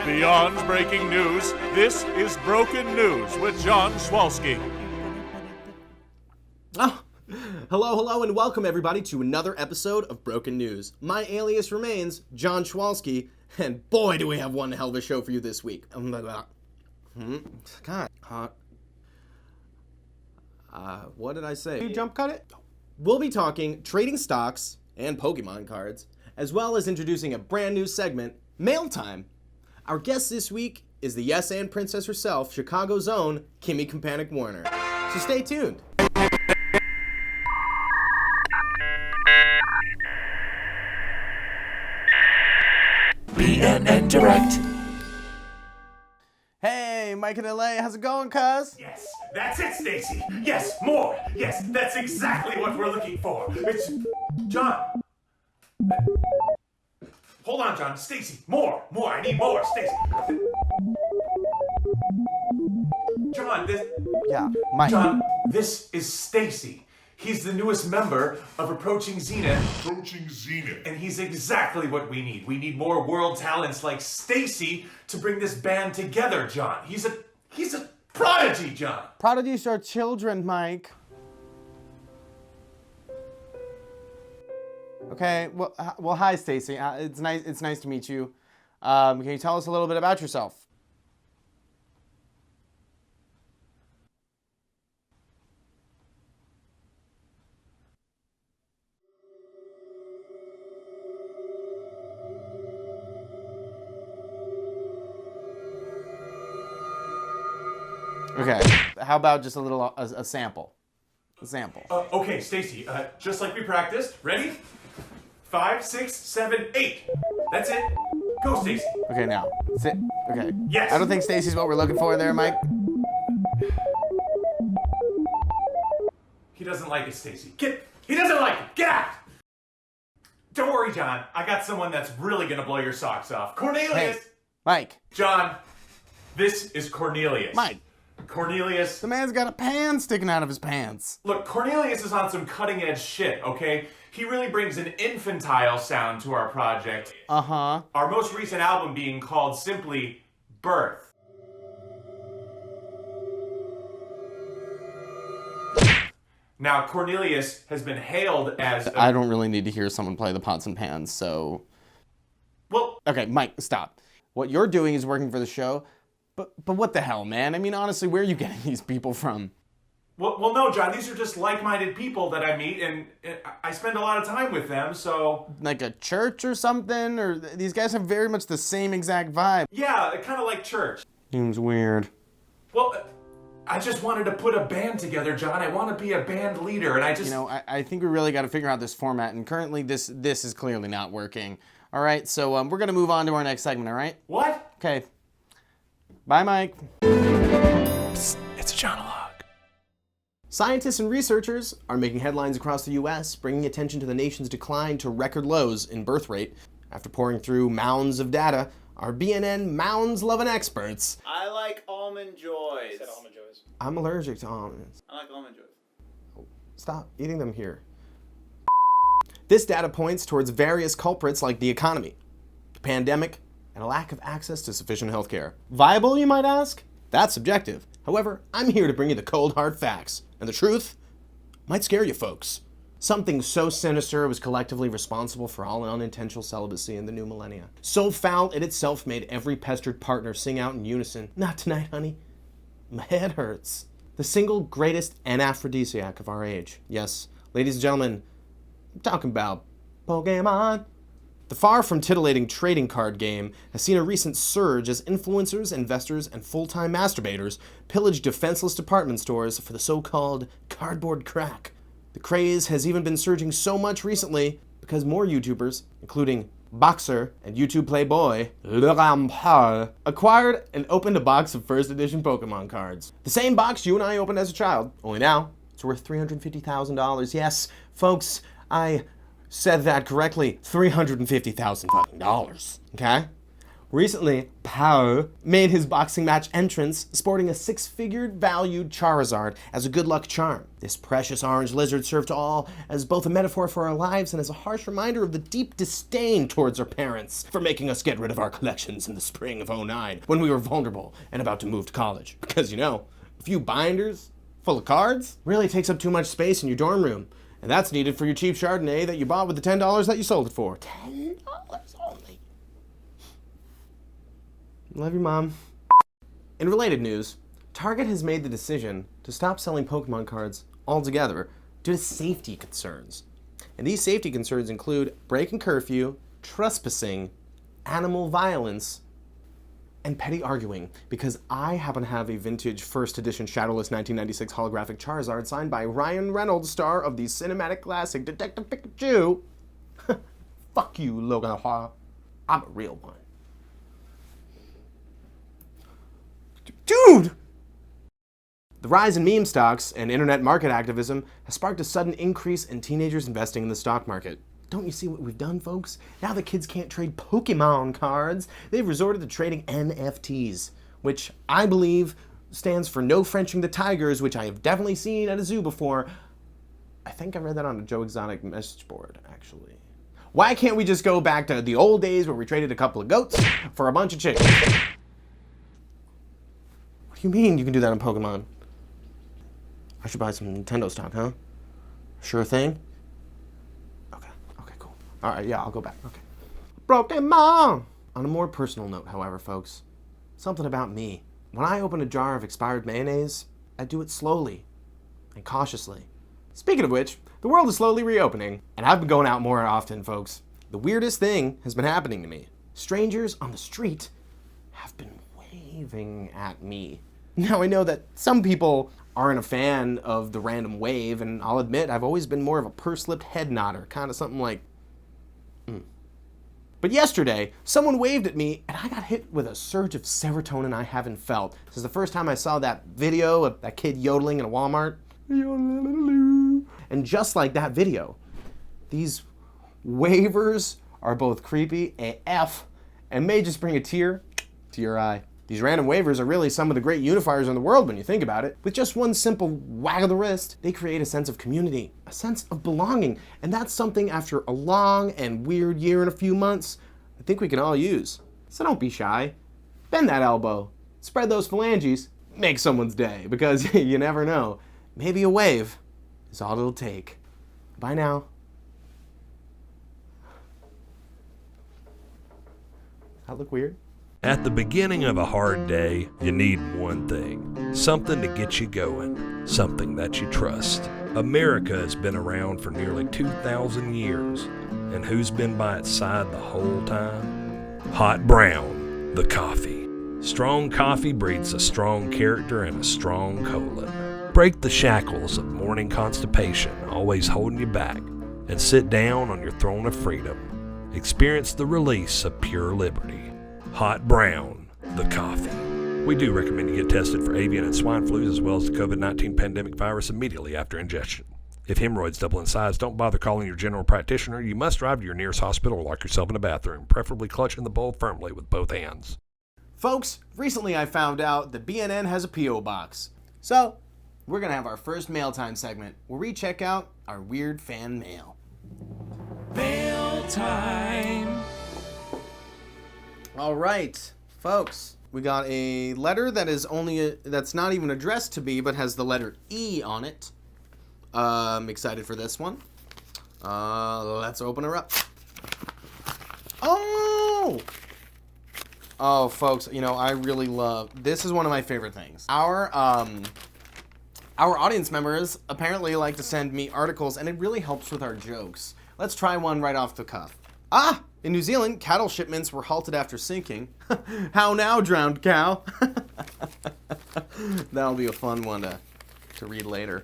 Beyond breaking news, this is Broken News with John Swalski. Oh, hello, and welcome everybody to another episode of Broken News. My alias remains John Swalski, and boy do we have one hell of a show for you this week. God, what did I say? You jump cut it? We'll be talking trading stocks and Pokemon cards, as well as introducing a brand new segment, Mail Time. Our guest this week is the Yes and Princess herself, Chicago's own Kimmy Kampanik Warner. So stay tuned. BNN Direct. Hey, Mike in LA, how's it going, cuz? Yes, that's it, Stacy. Yes, more. Yes, that's exactly what we're looking for. It's John. Hold on, John. Stacy, more. I need more, Stacy. John, Mike. this is Stacy. He's the newest member of Approaching Zenith. And he's exactly what we need. We need more world talents like Stacy to bring this band together, John. He's a prodigy, John. Prodigies are children, Mike. Okay, well, hi, Stacy. It's nice to meet you. Can you tell us a little bit about yourself? Okay, how about just a sample? A sample. Okay, Stacy, just like we practiced. Ready? 5, 6, 7, 8. That's it. Go, Stacy. Okay, now, sit. Okay. Yes. I don't think Stacy's what we're looking for there, Mike. He doesn't like it, Stacy. He doesn't like it. Get out! Don't worry, John. I got someone that's really gonna blow your socks off. Cornelius! Hey, Mike. John, this is Cornelius. Mike. Cornelius. The man's got a pan sticking out of his pants. Look, Cornelius is on some cutting edge shit, okay? He really brings an infantile sound to our project. Uh-huh. Our most recent album being called simply Birth. Now, Cornelius has been hailed as I don't really need to hear someone play the pots and pans, so... Well, Okay, Mike, stop. What you're doing is working for the show, but what the hell, man? I mean, honestly, where are you getting these people from? well, no, John, these are just like-minded people that I meet, and I spend a lot of time with them, so... Like a church or something? Or these guys have very much the same exact vibe. Yeah, kind of like church. Seems weird. Well, I just wanted to put a band together, John. I want to be a band leader, and I just... You know, I think we really got to figure out this format, and currently this is clearly not working. All right, so we're going to move on to our next segment, all right? What? Okay. Bye, Mike. Psst, it's a John-a-log. Scientists and researchers are making headlines across the U.S., bringing attention to the nation's decline to record lows in birth rate. After pouring through mounds of data, our BNN mounds-loving experts... I like Almond Joys. I said Almond Joys. I'm allergic to almonds. I like Almond Joys. Stop eating them here. This data points towards various culprits like the economy, the pandemic, and a lack of access to sufficient health care. Viable, you might ask? That's subjective. However, I'm here to bring you the cold, hard facts. And the truth might scare you folks. Something so sinister was collectively responsible for all unintentional celibacy in the new millennia. So foul, it itself made every pestered partner sing out in unison, "Not tonight, honey. My head hurts." The single greatest anaphrodisiac of our age. Yes, ladies and gentlemen, I'm talking about Pokemon. The far from titillating trading card game has seen a recent surge as influencers, investors, and full-time masturbators pillage defenseless department stores for the so-called cardboard crack. The craze has even been surging so much recently because more YouTubers, including Boxer and YouTube Playboy, Le Rampart, acquired and opened a box of first edition Pokemon cards. The same box you and I opened as a child, only now it's worth $350,000. Yes, folks, I said that correctly. $350,000 fucking dollars. Okay? Recently, Pao made his boxing match entrance sporting a 6-figure valued Charizard as a good luck charm. This precious orange lizard served to all as both a metaphor for our lives and as a harsh reminder of the deep disdain towards our parents for making us get rid of our collections in the spring of '09 when we were vulnerable and about to move to college. Because, you know, a few binders full of cards really takes up too much space in your dorm room. And that's needed for your cheap Chardonnay that you bought with the $10 that you sold it for. $10 only. Love you, Mom. In related news, Target has made the decision to stop selling Pokemon cards altogether due to safety concerns. And these safety concerns include breaking curfew, trespassing, animal violence, and petty arguing, because I happen to have a vintage first edition Shadowless 1996 holographic Charizard signed by Ryan Reynolds, star of the cinematic classic Detective Pikachu. Fuck you, Logan Hua. I'm a real one. Dude! The rise in meme stocks and internet market activism has sparked a sudden increase in teenagers investing in the stock market. Don't you see what we've done, folks? Now the kids can't trade Pokemon cards. They've resorted to trading NFTs, which I believe stands for No Frenching the Tigers, which I have definitely seen at a zoo before. I think I read that on a Joe Exotic message board, actually. Why can't we just go back to the old days where we traded a couple of goats for a bunch of chickens? What do you mean you can do that on Pokemon? I should buy some Nintendo stock, huh? Sure thing? Okay, cool. Alright, yeah, I'll go back. Okay. Broken Mom! On a more personal note, however, folks, something about me. When I open a jar of expired mayonnaise, I do it slowly and cautiously. Speaking of which, the world is slowly reopening, and I've been going out more often, folks. The weirdest thing has been happening to me. Strangers on the street have been waving at me. Now, I know that some people aren't a fan of the random wave, and I'll admit I've always been more of a purse-lipped head nodder, kind of something like, But yesterday, someone waved at me, and I got hit with a surge of serotonin I haven't felt. This is the first time I saw that video of that kid yodeling in a Walmart. And just like that video, these wavers are both creepy AF and may just bring a tear to your eye. These random wavers are really some of the great unifiers in the world when you think about it. With just one simple wag of the wrist, they create a sense of community, a sense of belonging, and that's something after a long and weird year and a few months, I think we can all use. So don't be shy. Bend that elbow, spread those phalanges, make someone's day, because you never know. Maybe a wave is all it'll take. Bye now. That look weird? At the beginning of a hard day, you need one thing. Something to get you going. Something that you trust. America has been around for nearly 2,000 years. And who's been by its side the whole time? Hot Brown, the coffee. Strong coffee breeds a strong character and a strong colon. Break the shackles of morning constipation, always holding you back, and sit down on your throne of freedom. Experience the release of pure liberty. Hot Brown, the coffee. We do recommend you get tested for avian and swine flus as well as the COVID-19 pandemic virus immediately after ingestion. If hemorrhoids double in size, don't bother calling your general practitioner. You must drive to your nearest hospital or lock yourself in a bathroom, preferably clutching the bowl firmly with both hands. Folks, recently I found out that BNN has a P.O. box. So, we're going to have our first mail time segment where we check out our weird fan mail. Mail time. All right, folks, we got a letter that is that's not even addressed to me, but has the letter E on it. I'm excited for this one. Let's open her up. Oh, folks, you know, I really love, this is one of my favorite things. Our audience members apparently like to send me articles, and it really helps with our jokes. Let's try one right off the cuff. In New Zealand, cattle shipments were halted after sinking. How now, drowned cow? That'll be a fun one to read later.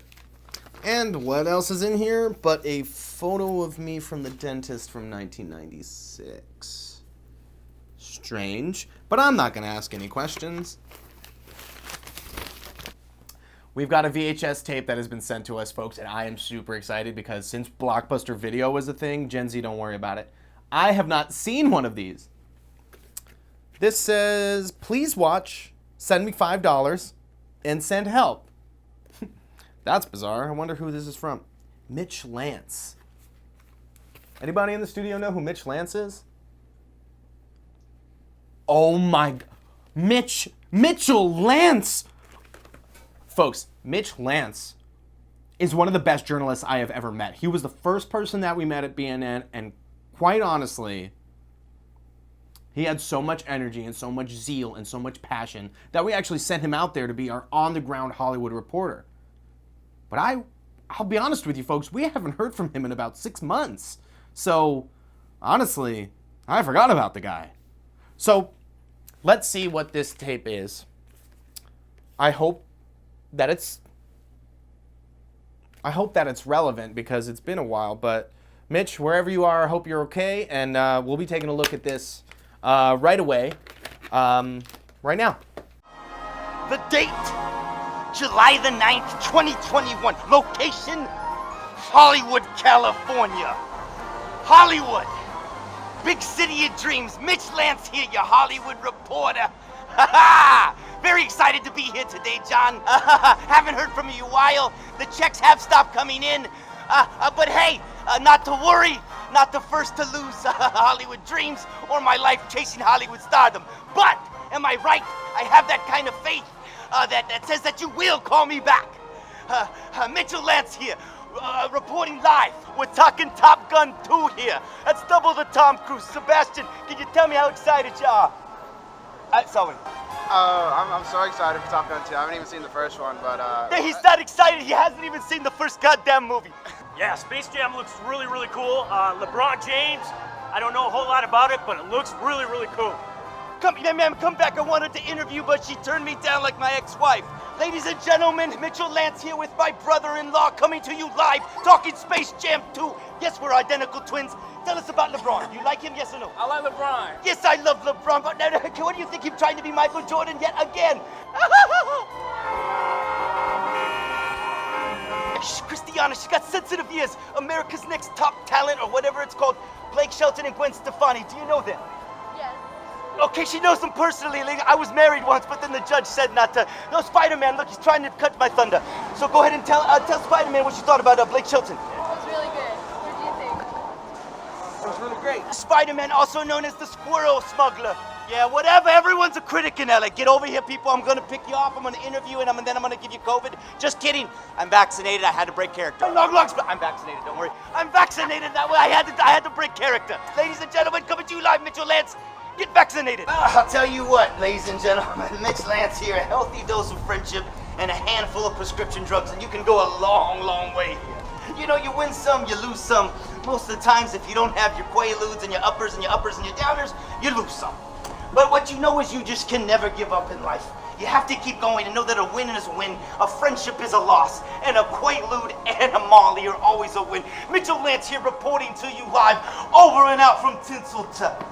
And what else is in here but a photo of me from the dentist from 1996. Strange, but I'm not going to ask any questions. We've got a VHS tape that has been sent to us, folks, and I am super excited because since Blockbuster Video was a thing, Gen Z, don't worry about it. I have not seen one of these. This says, please watch, send me $5, and send help. That's bizarre. I wonder who this is from. Mitch Lance. Anybody in the studio know who Mitch Lance is? Oh my... Mitchell Lance! Folks, Mitch Lance is one of the best journalists I have ever met. He was the first person that we met at BNN, and quite honestly, he had so much energy and so much zeal and so much passion that we actually sent him out there to be our on-the-ground Hollywood reporter. But I'll be honest with you folks, we haven't heard from him in about 6 months. So, honestly, I forgot about the guy. So, let's see what this tape is. I hope that it's relevant because it's been a while. But Mitch, wherever you are, I hope you're okay, and we'll be taking a look at this right away, right now. The date, July the 9th, 2021. Location, Hollywood, California. Hollywood, big city of dreams. Mitch Lance here, your Hollywood reporter. Very excited to be here today, John. Haven't heard from you in a while. The checks have stopped coming in. But hey, not to worry. Not the first to lose Hollywood dreams or my life chasing Hollywood stardom. But, am I right? I have that kind of faith that says that you will call me back. Mitchell Lance here, reporting live. We're talking Top Gun 2 here. That's double the Tom Cruise. Sebastian, can you tell me how excited you are? Sorry. I'm so excited for Top Gun 2. I haven't even seen the first one, but He's that excited he hasn't even seen the first goddamn movie. Yeah, Space Jam looks really, really cool. LeBron James, I don't know a whole lot about it, but it looks really, really cool. Come back. I wanted to interview, but she turned me down like my ex-wife. Ladies and gentlemen, Mitchell Lance here with my brother-in-law coming to you live, talking Space Jam 2. Yes, we're identical twins. Tell us about LeBron. You like him, yes or no? I like LeBron. Yes, I love LeBron, but now, what do you think, him trying to be Michael Jordan yet again? Christiana, she got sensitive ears. America's Next Top Talent, or whatever it's called. Blake Shelton and Gwen Stefani. Do you know them? Yes. Okay, she knows them personally. Like, I was married once, but then the judge said not to. No, Spider-Man, look, he's trying to cut my thunder. So go ahead and tell Spider-Man what you thought about Blake Shelton. It was really good. What do you think? It was really great. Spider-Man, also known as the Squirrel Smuggler. Yeah, whatever. Everyone's a critic in LA. Get over here, people. I'm gonna pick you up. I'm gonna interview, and then I'm gonna give you COVID. Just kidding. I'm vaccinated. I had to break character. I'm vaccinated. Don't worry. I'm vaccinated. That way, I had to break character. Ladies and gentlemen, coming to you live, Mitchell Lance. Get vaccinated. I'll tell you what, ladies and gentlemen. Mitch Lance here. A healthy dose of friendship and a handful of prescription drugs, and you can go a long, long way here. You know, you win some, you lose some. Most of the times, if you don't have your quaaludes and your uppers and your downers, you lose some. But what you know is you just can never give up in life. You have to keep going and know that a win is a win, a friendship is a loss, and a quaalude and a molly are always a win. Mitchell Lance here reporting to you live, over and out from Tinseltown.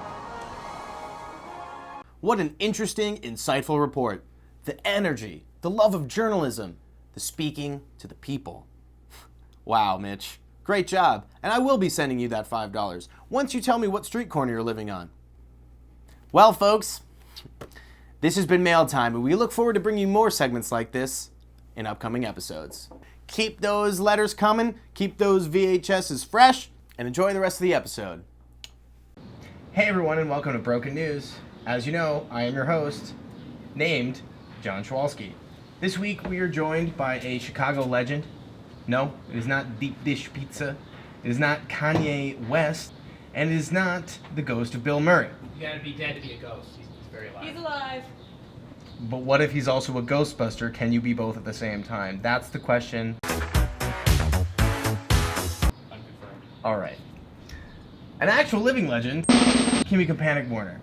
What an interesting, insightful report. The energy, the love of journalism, the speaking to the people. Wow, Mitch. Great job. And I will be sending you that $5 once you tell me what street corner you're living on. Well, folks, this has been Mail Time, and we look forward to bringing you more segments like this in upcoming episodes. Keep those letters coming, keep those VHSs fresh, and enjoy the rest of the episode. Hey everyone, and welcome to Broken News. As you know, I am your host, named John Schwalski. This week we are joined by a Chicago legend. No, it is not Deep Dish Pizza. It is not Kanye West. And it is not the ghost of Bill Murray. You gotta be dead to be a ghost. He's very alive. He's alive. But what if he's also a Ghostbuster? Can you be both at the same time? That's the question. Unconfirmed. Alright. An actual living legend, Kimmy Kapanik Warner.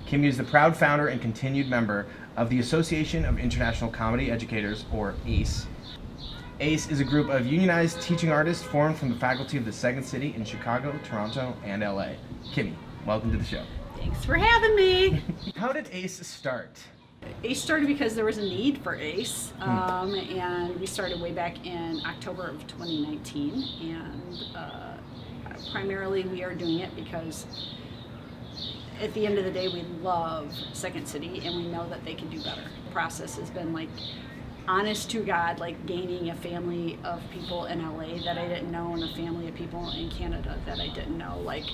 Kimmy is the proud founder and continued member of the Association of International Comedy Educators, or ACE. ACE is a group of unionized teaching artists formed from the faculty of the Second City in Chicago, Toronto, and LA. Kimmy, welcome to the show. Thanks for having me. How did ACE start? ACE started because there was a need for ACE, and we started way back in October of 2019, and primarily we are doing it because at the end of the day we love Second City and we know that they can do better. The process has been like honest to God, like gaining a family of people in LA that I didn't know and a family of people in Canada that I didn't know. Like,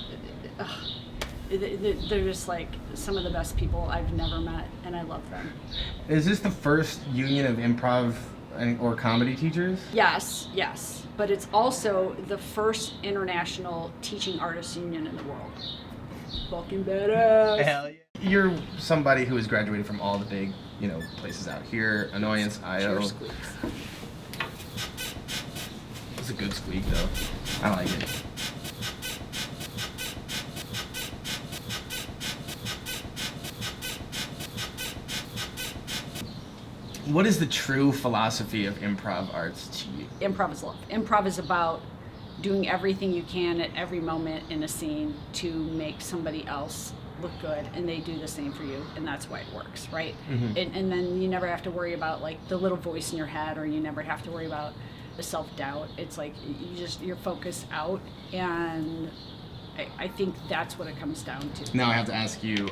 they're just like some of the best people I've never met, and I love them. Is this the first union of improv or comedy teachers? Yes, but it's also the first international teaching artists union in the world. Fucking badass. Hell yeah. You're somebody who has graduated from all the big, places out here. Annoyance, IO. Sure squeaks. It's a good squeak though. I like it. What is the true philosophy of improv arts to you? Improv is love. Improv is about doing everything you can at every moment in a scene to make somebody else look good, and they do the same for you, and that's why it works, right? Mm-hmm. And then you never have to worry about like the little voice in your head, or you never have to worry about the self-doubt. It's like you're focused out, and I think that's what it comes down to. Now I have to ask you,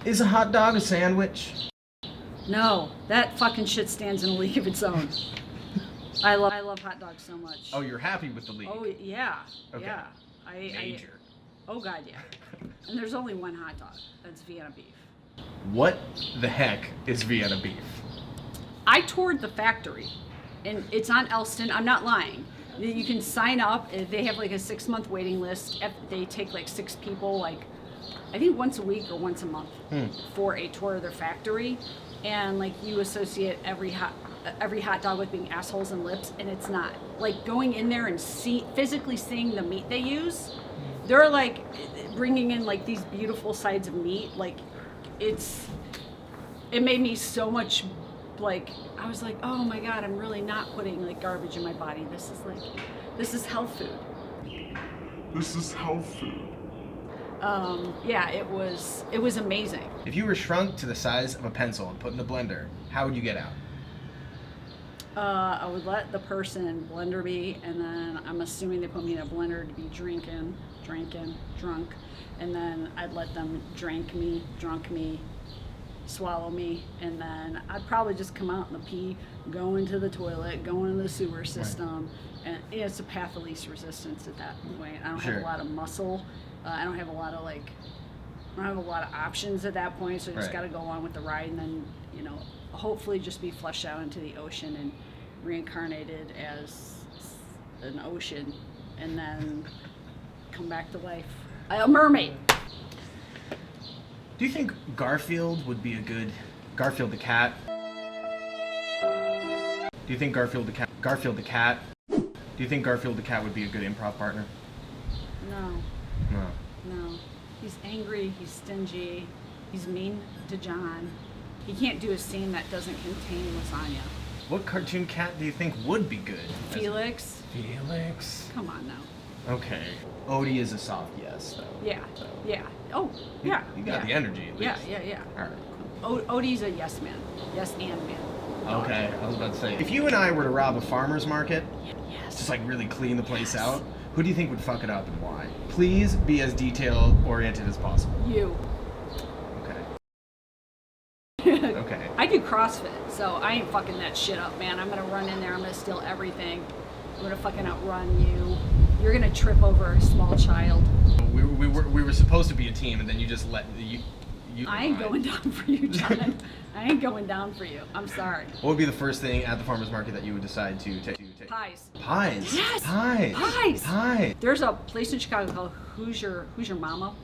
is a hot dog a sandwich? No, that fucking shit stands in a league of its own. I love hot dogs so much. Oh, you're happy with the league? Oh yeah, Okay. yeah. Major. Oh god, yeah. And there's only one hot dog. That's Vienna beef. What the heck is Vienna beef? I toured the factory, and it's on Elston. I'm not lying. You can sign up. They have like a 6-month waiting list. They take like 6 people, like I think once a week or once a month, for a tour of their factory. And like you associate every hot dog with being assholes and lips, and it's not. Like going in there and physically seeing the meat they use, they're like bringing in like these beautiful sides of meat. Like it made me so much, like I was like, oh my god, I'm really not putting like garbage in my body. This is health food. This is health food. Yeah, it was amazing. If you were shrunk to the size of a pencil and put in a blender, how would you get out? I would let the person blender me, and then I'm assuming they put me in a blender to be drinking, drunk, and then I'd let them drunk me, swallow me, and then I'd probably just come out in the pee, go into the toilet, go into the sewer system, and it's a path of least resistance at that point. I don't have a lot of muscle. I don't have a lot of options at that point, so I just got to go along with the ride, and then hopefully just be flushed out into the ocean and reincarnated as an ocean, and then come back to life. A mermaid. Do you think Garfield would be a good Garfield the cat? Do you think Garfield the cat? Do you think Garfield the cat would be a good improv partner? No. No. He's angry, he's stingy, he's mean to John. He can't do a scene that doesn't contain lasagna. What cartoon cat do you think would be good? Felix. Felix. Come on now. Okay. Odie is a soft yes, though. Yeah. So. Yeah. Oh, yeah. You got the energy, at least. Yeah. All right. Odie's a yes man. Yes and man. Okay, I was about to say. If you and I were to rob a farmer's market, Yes. just like really clean the place out, who do you think would fuck it up and why? Please be as detail-oriented as possible. You. Okay. Okay. I do CrossFit, so I ain't fucking that shit up, man. I'm gonna run in there, I'm gonna steal everything. I'm gonna fucking outrun you. You're gonna trip over a small child. We were supposed to be a team, and then you just let you. I ain't going down for you, John. I ain't going down for you. I'm sorry. What would be the first thing at the farmer's market that you would decide to take? Pies. Pies. Yes. Pies. Pies. Pies. There's a place in Chicago called Who's Your Mama?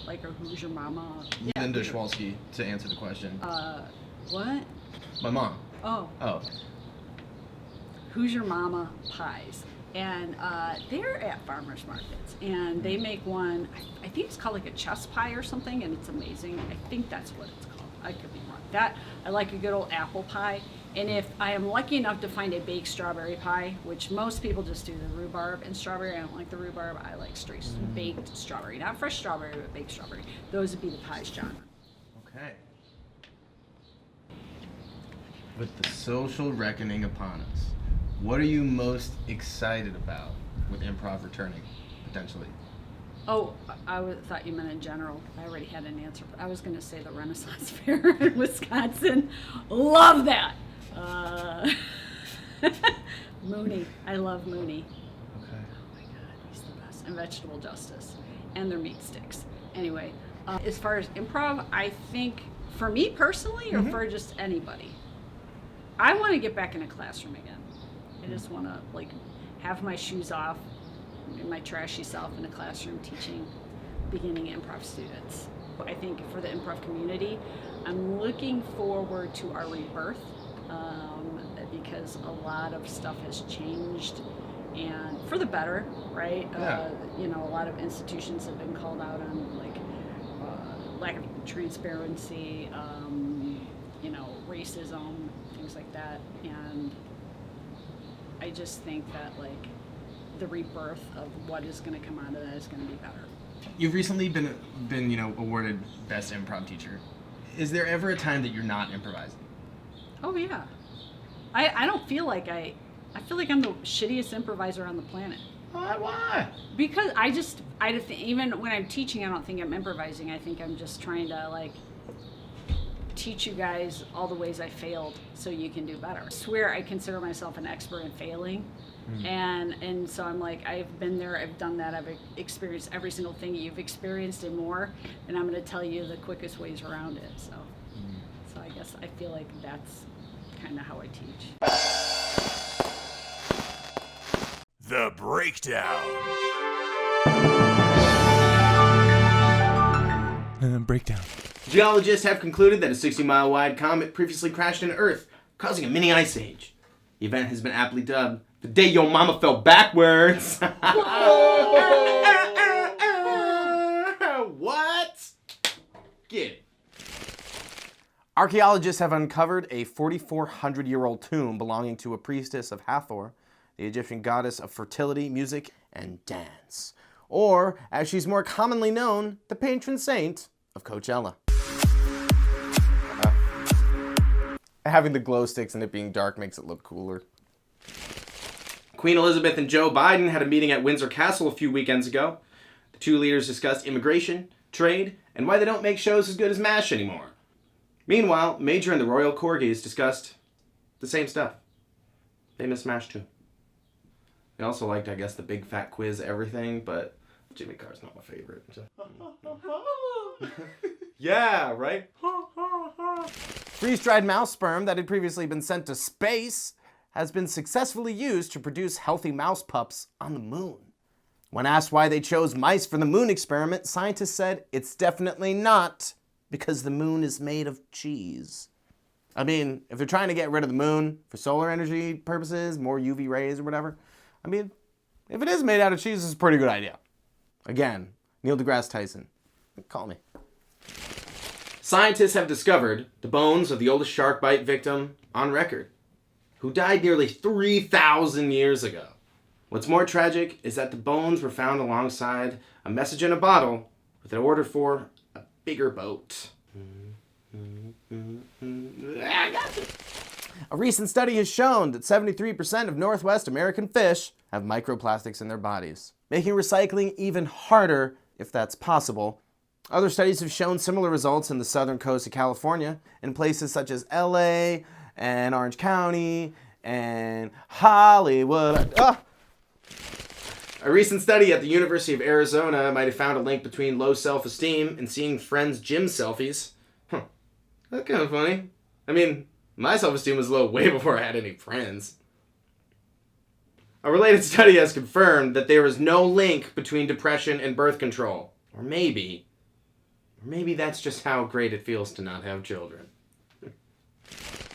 Like, or Who's Your Mama? Yeah. Linda Schwalski to answer the question. What? My mom. Oh. Who's Your Mama pies. And they're at farmers markets, and they make one, I think it's called like a chess pie or something, and it's amazing. I think that's what it's called. I could be wrong. I like a good old apple pie, And if I am lucky enough to find a baked strawberry pie, which most people just do the rhubarb and strawberry, I don't like the rhubarb, I like straight baked strawberry. Not fresh strawberry, but baked strawberry. Those would be the pies, John. Okay. With the social reckoning upon us, what are you most excited about with improv returning, potentially? Oh, I thought you meant in general. I already had an answer. I was going to say the Renaissance Fair in Wisconsin. Love that. Mooney. I love Mooney. Okay. Oh my God, he's the best. And Vegetable Justice. And their meat sticks. Anyway, as far as improv, I think for me personally or for just anybody, I want to get back in a classroom again. I just want to like have my shoes off, my trashy self in a classroom teaching beginning improv students. I think for the improv community, I'm looking forward to our rebirth because a lot of stuff has changed and for the better, right? Yeah. You know, a lot of institutions have been called out on like lack of transparency, you know, racism, things like that. And I just think that like the rebirth of what is going to come out of that is going to be better. You've recently been you know, awarded Best Improv Teacher. Is there ever a time that you're not improvising? Oh yeah. I don't feel like I feel like I'm the shittiest improviser on the planet. Why? Because even when I'm teaching, I don't think I'm improvising. I think I'm just trying to like teach you guys all the ways I failed so you can do better. I swear I consider myself an expert in failing. And so I'm like, I've been there, I've done that, I've experienced every single thing you've experienced and more, and I'm going to tell you the quickest ways around it. So I guess I feel like that's kind of how I teach. The Breakdown. Breakdown. Geologists have concluded that a 60-mile wide comet previously crashed into Earth, causing a mini ice age. The event has been aptly dubbed the day your mama fell backwards. What? Get it. Archaeologists have uncovered a 4,400-year-old tomb belonging to a priestess of Hathor, the Egyptian goddess of fertility, music, and dance. Or, as she's more commonly known, the patron saint of Coachella. Having the glow sticks and it being dark makes it look cooler. Queen Elizabeth and Joe Biden had a meeting at Windsor Castle a few weekends ago. The two leaders discussed immigration, trade, and why they don't make shows as good as MASH anymore. Meanwhile, Major and the Royal Corgis discussed the same stuff. They miss MASH too. They also liked, I guess, the big fat quiz everything, but Jimmy Carr's not my favorite. Yeah, right? Freeze-dried mouse sperm that had previously been sent to space has been successfully used to produce healthy mouse pups on the moon. When asked why they chose mice for the moon experiment, scientists said it's definitely not because the moon is made of cheese. I mean, if they're trying to get rid of the moon for solar energy purposes, more UV rays or whatever, I mean, if it is made out of cheese, it's a pretty good idea. Again, Neil deGrasse Tyson, call me. Scientists have discovered the bones of the oldest shark bite victim on record, who died nearly 3,000 years ago. What's more tragic is that the bones were found alongside a message in a bottle with an order for a bigger boat. A recent study has shown that 73% of Northwest American fish have microplastics in their bodies, making recycling even harder if that's possible. Other studies have shown similar results in the southern coast of California, in places such as LA and Orange County and Hollywood. A recent study at the University of Arizona might have found a link between low self-esteem and seeing friends' gym selfies. That's kind of funny. I mean, my self-esteem was low way before I had any friends. A related study has confirmed that there is no link between depression and birth control. Or maybe that's just how great it feels to not have children.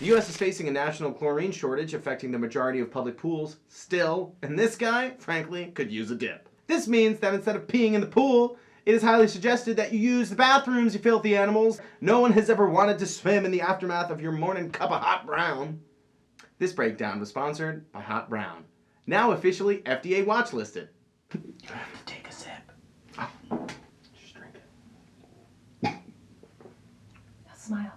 The U.S. is facing a national chlorine shortage affecting the majority of public pools still, and this guy, frankly, could use a dip. This means that instead of peeing in the pool, it is highly suggested that you use the bathrooms, you filthy animals. No one has ever wanted to swim in the aftermath of your morning cup of hot brown. This breakdown was sponsored by Hot Brown, now officially FDA watch listed. You have to take a sip. Oh, just drink it. Now smile.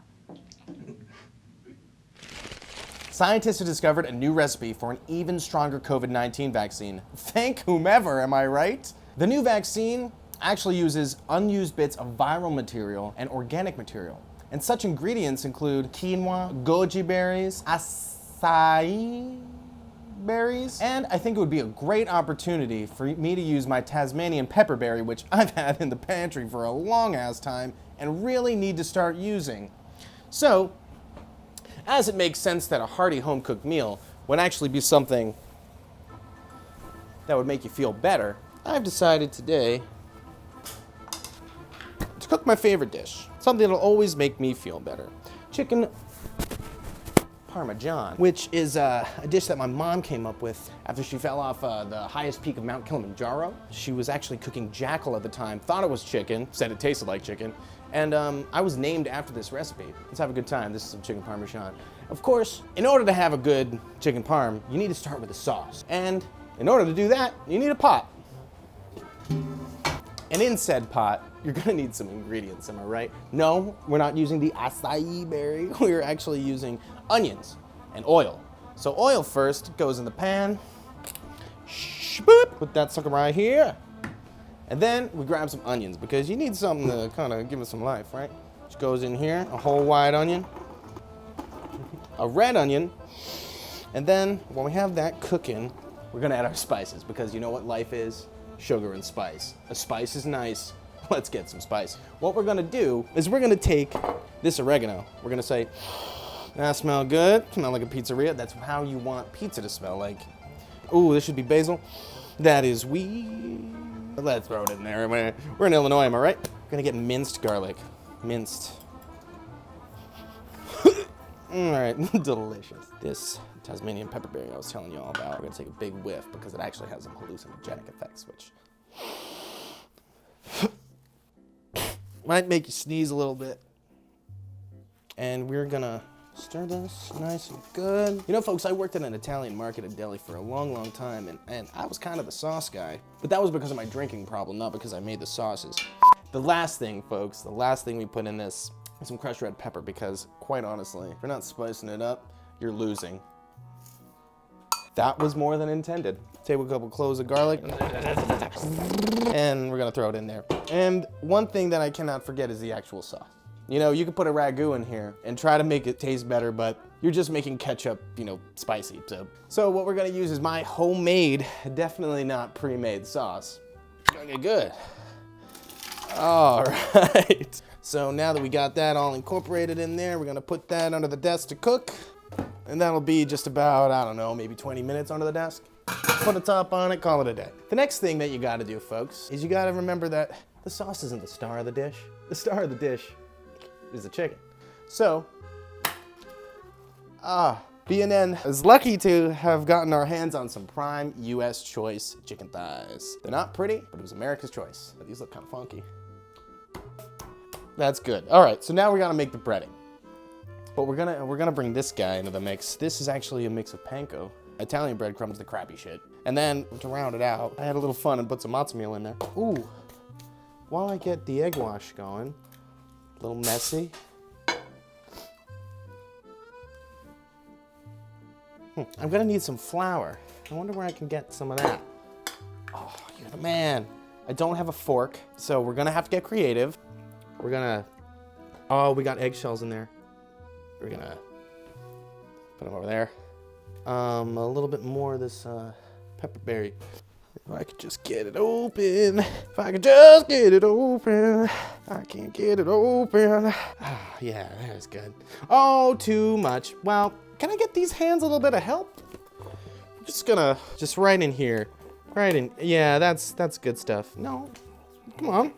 Scientists have discovered a new recipe for an even stronger COVID-19 vaccine. Thank whomever, am I right? The new vaccine actually uses unused bits of viral material and organic material. And such ingredients include quinoa, goji berries, acai berries, and I think it would be a great opportunity for me to use my Tasmanian pepperberry, which I've had in the pantry for a long ass time and really need to start using. So, as it makes sense that a hearty home-cooked meal would actually be something that would make you feel better, I've decided today to cook my favorite dish, something that'll always make me feel better. Chicken Parmesan, which is a dish that my mom came up with after she fell off the highest peak of Mount Kilimanjaro. She was actually cooking jackal at the time, thought it was chicken, said it tasted like chicken, and I was named after this recipe. Let's have a good time. This is some chicken Parmesan. Of course, in order to have a good chicken parm, you need to start with a sauce. And in order to do that, you need a pot. And in said pot, you're gonna need some ingredients, am I right? No, we're not using the acai berry. We're actually using onions and oil. So oil first goes in the pan. Put that sucker right here. And then we grab some onions because you need something to kind of give it some life, right? Which goes in here, a whole white onion, a red onion, and then when we have that cooking, we're gonna add our spices because you know what life is? Sugar and spice. A spice is nice. Let's get some spice. What we're gonna do is we're gonna take this oregano. We're gonna say, that smell good, smell like a pizzeria. That's how you want pizza to smell like. Ooh, this should be basil. That is weed. Let's throw it in there. We're in Illinois, am I right? We're gonna get minced garlic. Minced. All right, delicious. This Tasmanian pepperberry I was telling you all about, we're gonna take a big whiff because it actually has some hallucinogenic effects, which might make you sneeze a little bit. And we're gonna stir this nice and good. You know, folks, I worked at an Italian market in Delhi for a long, long time, and I was kind of the sauce guy. But that was because of my drinking problem, not because I made the sauces. The last thing, folks, the last thing we put in this is some crushed red pepper because, quite honestly, if you're not spicing it up, you're losing. That was more than intended. Take a couple cloves of garlic, and we're gonna throw it in there. And one thing that I cannot forget is the actual sauce. You know, you could put a ragu in here and try to make it taste better, but you're just making ketchup, you know, spicy. So what we're gonna use is my homemade, definitely not pre-made sauce. It's gonna get good. All right. So now that we got that all incorporated in there, we're gonna put that under the desk to cook. And that'll be just about, I don't know, maybe 20 minutes under the desk. Put a top on it, call it a day. The next thing that you gotta do, folks, is you gotta remember that the sauce isn't the star of the dish. The star of the dish is the chicken. So, BNN is lucky to have gotten our hands on some prime US choice chicken thighs. They're not pretty, but it was America's choice. These look kind of funky. That's good. All right, so now we gotta make the breading. But we're gonna bring this guy into the mix. This is actually a mix of panko. Italian breadcrumbs, the crappy shit. And then to round it out, I had a little fun and put some matzo meal in there. Ooh, while I get the egg wash going, a little messy. I'm gonna need some flour. I wonder where I can get some of that. Oh, you're the man. I don't have a fork, so we're gonna have to get creative. We're gonna, oh, we got eggshells in there. We're gonna put them over there. A little bit more of this pepperberry. If I could just get it open. If I could just get it open. I can't get it open. Ah, yeah, that was good. Oh, too much. Well, can I get these hands a little bit of help? I'm just gonna, just right in here. Right in, yeah, that's good stuff. No, come on.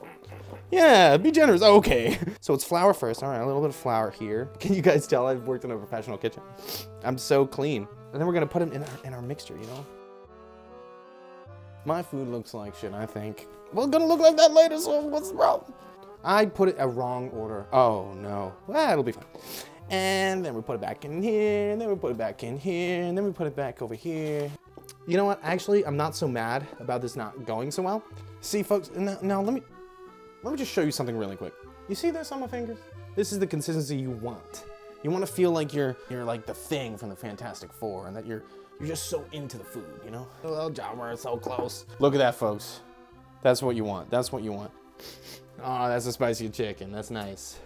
Yeah, be generous. Okay. So it's flour first. All right, a little bit of flour here. Can you guys tell I've worked in a professional kitchen? I'm so clean. And then we're gonna put them in our mixture, you know? My food looks like shit, I think. Well, it's gonna look like that later, so what's the problem? I put it a wrong order. Oh no, well, it'll be fine. And then we put it back in here, and then we put it back in here, and then we put it back over here. You know what? Actually, I'm not so mad about this not going so well. See, folks, now let me just show you something really quick. You see this on my fingers? This is the consistency you want. You want to feel like you're like the Thing from the Fantastic Four, and that you're just so into the food, you know? Oh, John, we're so close. Look at that, folks. That's what you want. That's what you want. Oh, that's a spicy chicken. That's nice.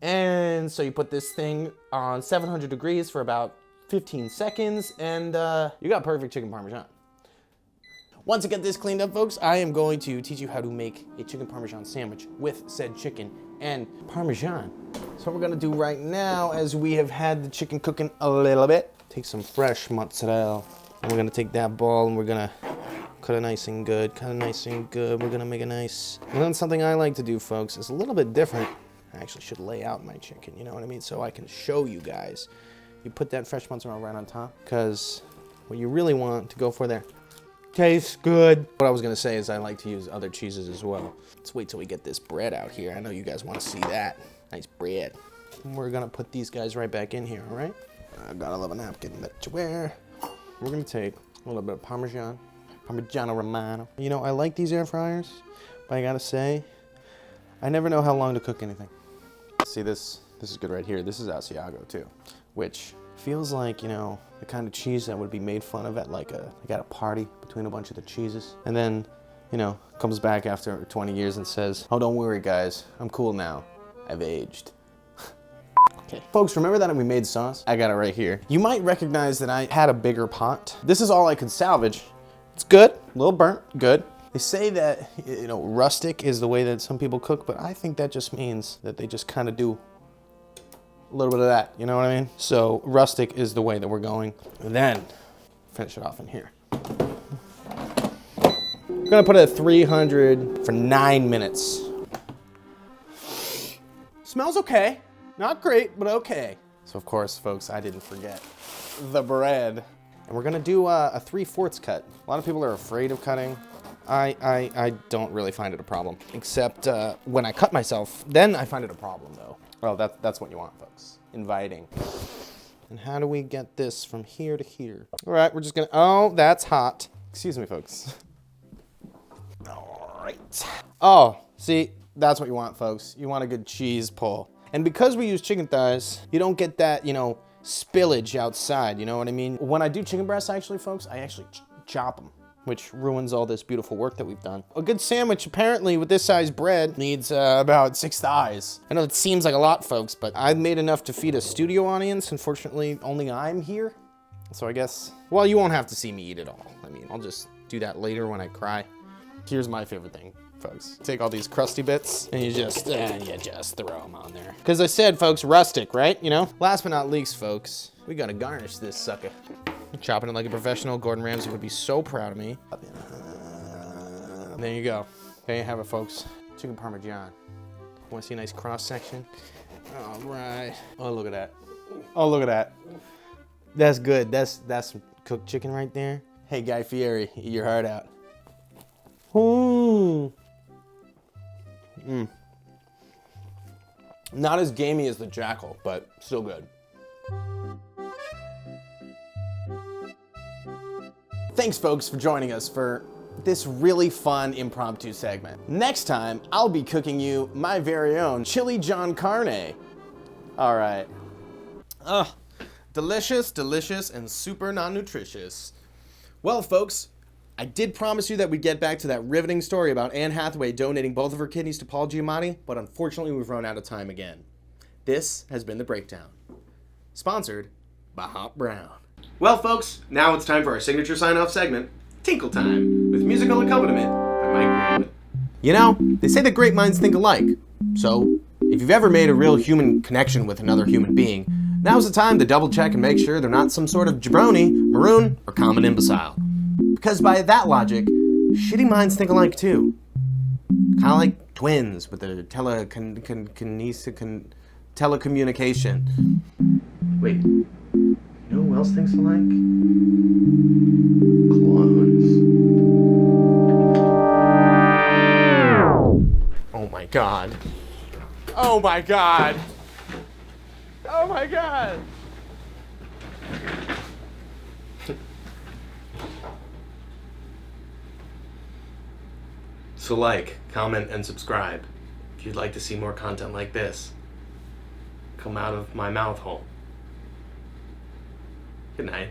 And so you put this thing on 700 degrees for about 15 seconds, and you got perfect chicken parmesan. Once I get this cleaned up, folks, I am going to teach you how to make a chicken parmesan sandwich with said chicken and parmesan. So what we're gonna do right now, as we have had the chicken cooking a little bit, take some fresh mozzarella, and we're gonna take that ball and we're gonna cut it nice and good, cut it nice and good. We're gonna make it nice. And then something I like to do, folks, is a little bit different. I actually should lay out my chicken, you know what I mean? So I can show you guys. You put that fresh mozzarella right on top, because what you really want to go for there tastes good. What I was gonna say is I like to use other cheeses as well. Let's wait till we get this bread out here. I know you guys wanna see that. Nice bread. And we're gonna put these guys right back in here, all right? I got a little napkin that you wear. We're gonna take a little bit of Parmesan, Parmigiano Romano. You know, I like these air fryers, but I gotta say, I never know how long to cook anything. See, this is good right here. This is Asiago too, which feels like, you know, the kind of cheese that would be made fun of at like a party between a bunch of the cheeses. And then, you know, comes back after 20 years and says, oh, don't worry guys, I'm cool now. I've aged. Okay. Folks, remember that we made sauce? I got it right here. You might recognize that I had a bigger pot. This is all I could salvage. It's good, a little burnt, good. They say that, you know, rustic is the way that some people cook, but I think that just means that they just kind of do a little bit of that, you know what I mean? So rustic is the way that we're going. And then finish it off in here. I'm gonna put it at 300 for 9 minutes. Smells okay. Not great, but okay. So of course, folks, I didn't forget the bread. And we're gonna do a 3/4 cut. A lot of people are afraid of cutting. I don't really find it a problem, except when I cut myself, then I find it a problem though. Well, that's what you want, folks. Inviting. And how do we get this from here to here? All right, we're just gonna, oh, that's hot. Excuse me, folks. All right. Oh, see, that's what you want, folks. You want a good cheese pull. And because we use chicken thighs, you don't get that, you know, spillage outside, you know what I mean? When I do chicken breasts, actually, folks, I actually chop them, which ruins all this beautiful work that we've done. A good sandwich, apparently, with this size bread needs about 6 thighs. I know it seems like a lot, folks, but I've made enough to feed a studio audience. Unfortunately, only I'm here. So I guess, well, you won't have to see me eat it all. I mean, I'll just do that later when I cry. Here's my favorite thing, folks. Take all these crusty bits and you just throw them on there. Because I said, folks, rustic, right? You know? Last but not least, folks, we gotta garnish this sucker. Chopping it like a professional. Gordon Ramsay would be so proud of me. There you go. There you have it, folks. Chicken Parmesan. Want to see a nice cross section? All right. Oh, look at that. Oh, look at that. That's good. That's some cooked chicken right there. Hey, Guy Fieri, eat your heart out. Ooh. Not as gamey as the Jackal, but still good. Thanks, folks, for joining us for this really fun impromptu segment. Next time, I'll be cooking you my very own chili John Carne. All right. Delicious, delicious, and super non-nutritious. Well, folks, I did promise you that we'd get back to that riveting story about Anne Hathaway donating both of her kidneys to Paul Giamatti, but unfortunately we've run out of time again. This has been The Breakdown, sponsored by Hop Brown. Well, folks, now it's time for our signature sign-off segment, Tinkle Time, with musical accompaniment by Mike Greenwood. You know, they say that great minds think alike. So, if you've ever made a real human connection with another human being, now's the time to double-check and make sure they're not some sort of jabroni, maroon, or common imbecile. Because by that logic, shitty minds think alike too. Kind of like twins with their telecommunication. Wait. You know who else thinks alike? Clones. Oh my god. Oh my god. Oh Oh my god. So like, comment, and subscribe if you'd like to see more content like this come out of my mouth hole. Good night.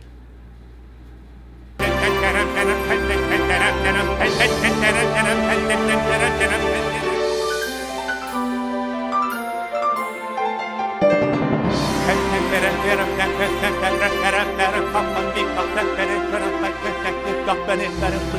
Better